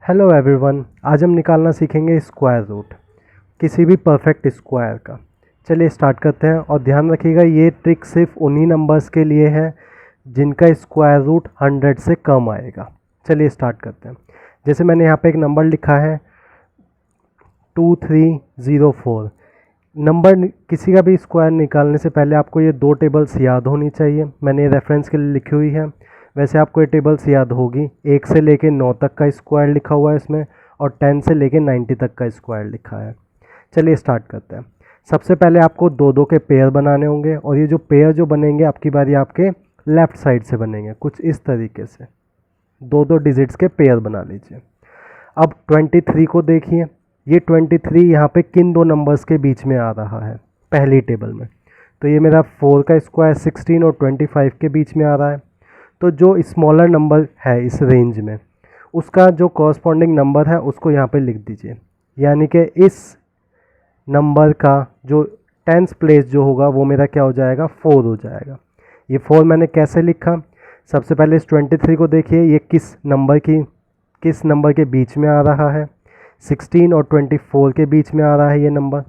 Hello everyone, आज हम निकालना सीखेंगे स्क्वायर रूट किसी भी परफेक्ट स्क्वायर का। चलिए स्टार्ट करते हैं और ध्यान रखिएगा ये ट्रिक सिर्फ उन्हीं नंबर्स के लिए है जिनका स्क्वायर रूट 100 से कम आएगा। चलिए स्टार्ट करते हैं। जैसे मैंने यहाँ पे एक नंबर लिखा है 2304। नंबर किसी का भी स्क्वायर निकालने से पहले आपको ये दो टेबल्स याद होनी चाहिए। मैंने ये रेफरेंस के लिए लिखी हुई है। वैसे आपको ये टेबल्स याद होगी। 1 से लेके 9 तक का स्क्वायर लिखा हुआ है इसमें और 10 से लेके 90 तक का स्क्वायर लिखा है। चलिए स्टार्ट करते हैं। सबसे पहले आपको दो दो के पेयर बनाने होंगे और ये जो पेयर जो बनेंगे आपकी बारी आपके लेफ़्ट साइड से बनेंगे कुछ इस तरीके से। दो दो डिजिट्स के पेयर बना लीजिए। अब 23 को देखिए, ये 23 यहाँ पे किन दो नंबर्स के बीच में आ रहा है पहली टेबल में। तो ये मेरा 4 का स्क्वायर 16 और 25 के बीच में आ रहा है। तो जो स्मॉलर नंबर है इस रेंज में उसका जो कॉरस्पॉन्डिंग नंबर है उसको यहाँ पे लिख दीजिए। यानी कि इस नंबर का जो 10th प्लेस जो होगा वो मेरा क्या हो जाएगा, 4 हो जाएगा। ये 4 मैंने कैसे लिखा, सबसे पहले इस 23 को देखिए ये किस नंबर के बीच में आ रहा है। 16 और 24 के बीच में आ रहा है ये नंबर,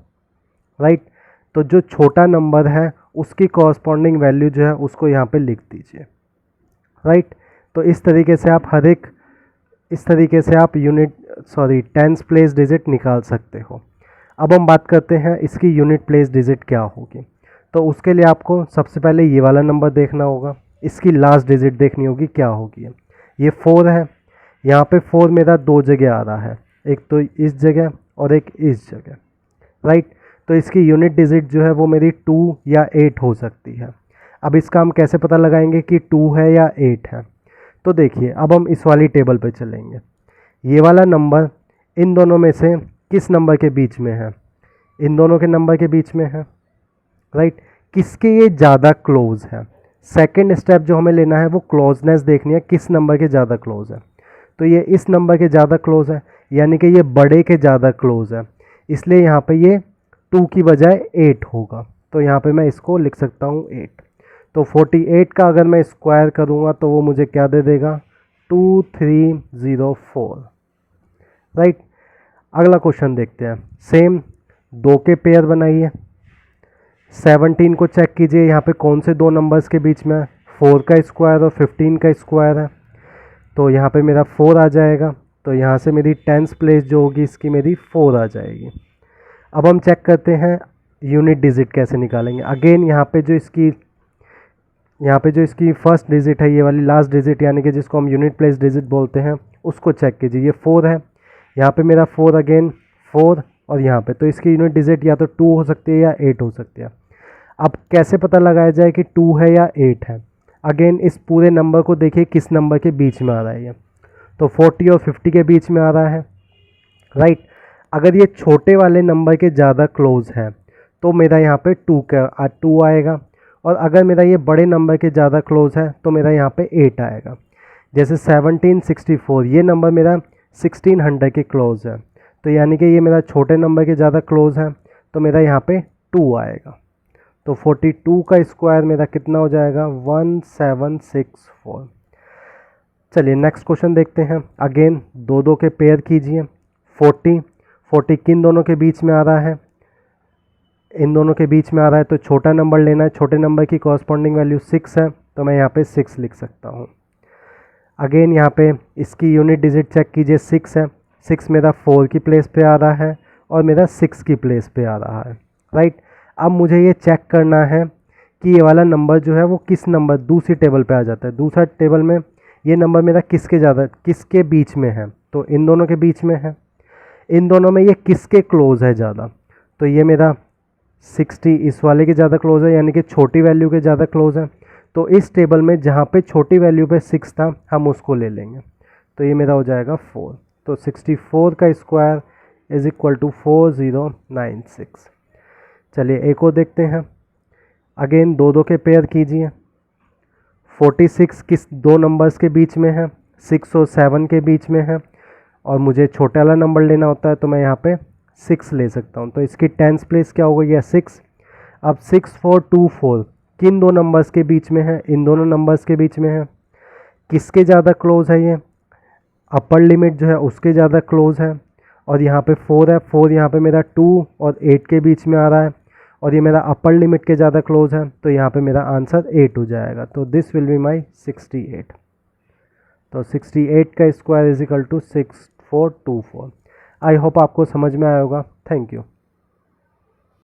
राइट। तो जो छोटा नंबर है उसकी कॉरस्पॉन्डिंग वैल्यू जो है उसको यहाँ पे लिख दीजिए, राइट। तो इस तरीके से आप 10th प्लेस डिजिट निकाल सकते हो। अब हम बात करते हैं इसकी यूनिट प्लेस डिजिट क्या होगी। तो उसके लिए आपको सबसे पहले ये वाला नंबर देखना होगा, इसकी लास्ट डिजिट देखनी होगी क्या होगी। ये 4 है, यहाँ पे 4 मेरा दो जगह आ रहा है, एक तो इस जगह और एक इस जगह, राइट। तो इसकी यूनिट डिजिट जो है वो मेरी 2 या 8 हो सकती है। अब इसका हम कैसे पता लगाएंगे कि 2 है या 8 है। तो देखिए अब हम इस वाली टेबल पे चलेंगे। ये वाला नंबर इन दोनों में से किस नंबर के बीच में है, इन दोनों के नंबर के बीच में है, राइट। किसके ये ज़्यादा क्लोज है। सेकंड स्टेप जो हमें लेना है वो क्लोजनेस देखनी है, किस नंबर के ज़्यादा क्लोज है। तो ये इस नंबर के ज़्यादा क्लोज है, यानी कि ये बड़े के ज़्यादा क्लोज है, इसलिए यहाँ पे ये 2 की बजाय 8 होगा। तो यहाँ पे मैं इसको लिख सकता हूँ 8। तो 48 का अगर मैं स्क्वायर करूँगा तो वो मुझे क्या दे देगा, 2304, राइट। अगला क्वेश्चन देखते हैं। सेम दो के पेयर बनाइए। 17 को चेक कीजिए यहाँ पे कौन से दो नंबर्स के बीच में है, 4 का स्क्वायर और 15 का स्क्वायर है। तो यहाँ पे मेरा 4 आ जाएगा। तो यहाँ से मेरी 10th प्लेस जो होगी इसकी मेरी 4 आ जाएगी। अब हम चेक करते हैं यूनिट डिजिट कैसे निकालेंगे। अगेन यहाँ पे जो इसकी फर्स्ट डिजिट है, ये वाली लास्ट डिजिट यानी कि जिसको हम यूनिट प्लेस डिजिट बोलते हैं, उसको चेक कीजिए। ये 4 है, यहाँ पे मेरा 4 अगेन 4 और यहाँ पे, तो इसकी यूनिट डिजिट या तो 2 हो सकती है या 8 हो सकती है। अब कैसे पता लगाया जाए कि 2 है या 8 है। अगेन इस पूरे नंबर को देखिए किस नंबर के बीच में आ रहा है ये। तो 40 और 50 के बीच में आ रहा है, राइट। अगर ये छोटे वाले नंबर के ज़्यादा क्लोज है तो मेरा यहाँ पे 2 आएगा, और अगर मेरा ये बड़े नंबर के ज़्यादा क्लोज है तो मेरा यहाँ पे 8 आएगा। जैसे 1764 ये नंबर मेरा 1600 के क्लोज है, तो यानी कि ये मेरा छोटे नंबर के ज़्यादा क्लोज है, तो मेरा यहाँ पे 2 आएगा। तो 42 का स्क्वायर मेरा कितना हो जाएगा, 1764। चलिए नेक्स्ट क्वेश्चन देखते हैं। अगेन दो दो के पेयर कीजिए। 40 किन दोनों के बीच में आ रहा है, इन दोनों के बीच में आ रहा है, तो छोटा नंबर लेना है। छोटे नंबर की कॉरस्पॉन्डिंग वैल्यू 6 है, तो मैं यहाँ पे 6 लिख सकता हूँ। अगेन यहाँ पे इसकी यूनिट डिजिट चेक कीजिए, 6 है। 6 मेरा 4 की प्लेस पे आ रहा है और मेरा 6 की प्लेस पे आ रहा है, राइट। अब मुझे ये चेक करना है कि ये वाला नंबर जो है वो किस नंबर दूसरी टेबल पे आ जाता है। दूसरा टेबल में ये नंबर मेरा किसके बीच में है, तो इन दोनों के बीच में है। इन दोनों में ये किसके क्लोज है ज़्यादा, तो ये मेरा 60 इस वाले के ज़्यादा क्लोज है, यानी कि छोटी वैल्यू के ज़्यादा क्लोज है। तो इस टेबल में जहाँ पे छोटी वैल्यू पे 6 था हम उसको ले लेंगे, तो ये मेरा हो जाएगा 4। तो 64 का स्क्वायर इज इक्वल टू 4096। चलिए एक और देखते हैं। अगेन दो दो के पेयर कीजिए। 46 किस दो नंबर्स के बीच में है, 6 और 7 के बीच में है, और मुझे छोटा वाला नंबर लेना होता है तो मैं यहाँ पे 6 ले सकता हूँ। तो इसकी 10th प्लेस क्या होगा, यह 6। अब 6424 किन दो नंबर्स के बीच में है, इन दोनों नंबर्स के बीच में है। किसके ज़्यादा क्लोज है ये, अपर लिमिट जो है उसके ज़्यादा क्लोज है, और यहाँ पे 4 है, 4 यहाँ पे मेरा 2 और 8 के बीच में आ रहा है, और ये मेरा अपर लिमिट के ज़्यादा क्लोज है, तो यहाँ पे मेरा आंसर 8 हो जाएगा। तो दिस विल बी माई 68। तो 68 का square is equal to 6424। I hope आपको समझ में आया होगा। Thank you.